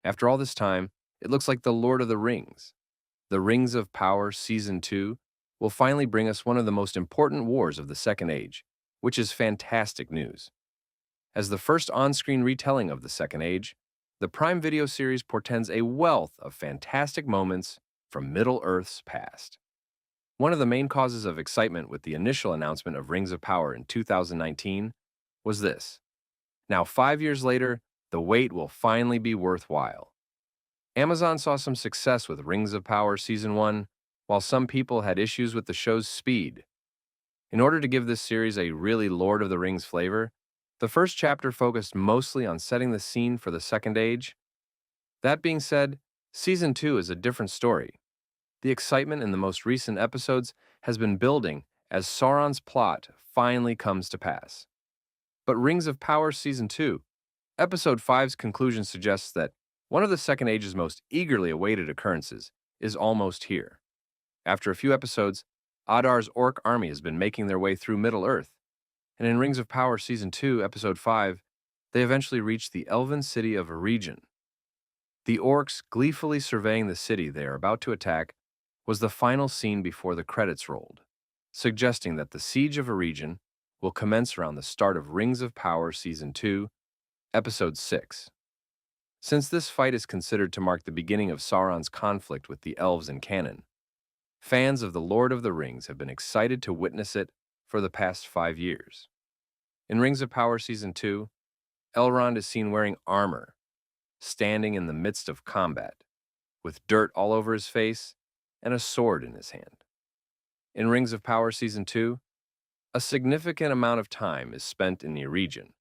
After all this time, it looks like the Lord of the Rings, the Rings of Power Season 2, will finally bring us one of the most important wars of the Second Age, which is fantastic news. As the first on-screen retelling of the Second Age, the Prime Video series portends a wealth of fantastic moments from Middle-earth's past. One of the main causes of excitement with the initial announcement of Rings of Power in 2019 was this. Now, 5 years later, the wait will finally be worthwhile. Amazon saw some success with Rings of Power Season 1, while some people had issues with the show's speed. In order to give this series a really Lord of the Rings flavor, the first chapter focused mostly on setting the scene for the Second Age. That being said, Season 2 is a different story. The excitement in the most recent episodes has been building as Sauron's plot finally comes to pass. But Rings of Power Season 2, Episode 5's conclusion suggests that one of the Second Age's most eagerly awaited occurrences is almost here. After a few episodes, Adar's orc army has been making their way through Middle-earth, and in Rings of Power Season 2, Episode 5, they eventually reach the Elven city of Eregion. The orcs gleefully surveying the city they are about to attack was the final scene before the credits rolled, suggesting that the siege of Eregion will commence around the start of Rings of Power Season 2, Episode 6. Since this fight is considered to mark the beginning of Sauron's conflict with the Elves in canon, fans of The Lord of the Rings have been excited to witness it for the past 5 years. In Rings of Power Season 2, Elrond is seen wearing armor, standing in the midst of combat, with dirt all over his face and a sword in his hand. In Rings of Power Season 2, a significant amount of time is spent in the Eregion,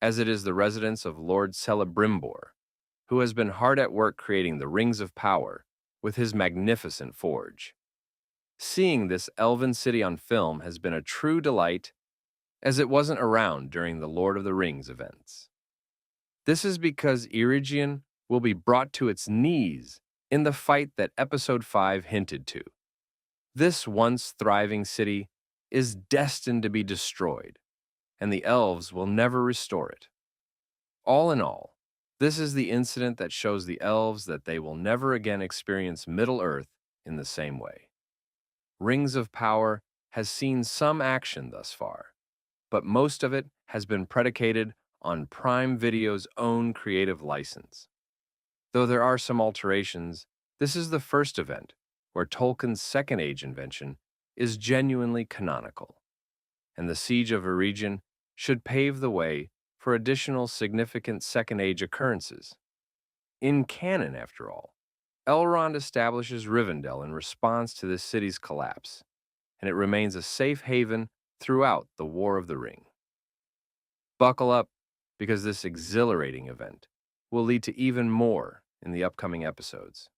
as it is the residence of Lord Celebrimbor, who has been hard at work creating the Rings of Power with his magnificent forge. Seeing this elven city on film has been a true delight, as it wasn't around during the Lord of the Rings events. This is because Eregion will be brought to its knees in the fight that Episode 5 hinted to. This once thriving city is destined to be destroyed, and the elves will never restore it. All in all, this is the incident that shows the elves that they will never again experience Middle-earth in the same way. Rings of Power has seen some action thus far, but most of it has been predicated on Prime Video's own creative license. Though there are some alterations, this is the first event where Tolkien's Second Age invention is genuinely canonical, and the Siege of Eregion should pave the way for additional significant Second Age occurrences. In canon, after all, Elrond establishes Rivendell in response to this city's collapse, and it remains a safe haven throughout the War of the Ring. Buckle up, because this exhilarating event will lead to even more in the upcoming episodes.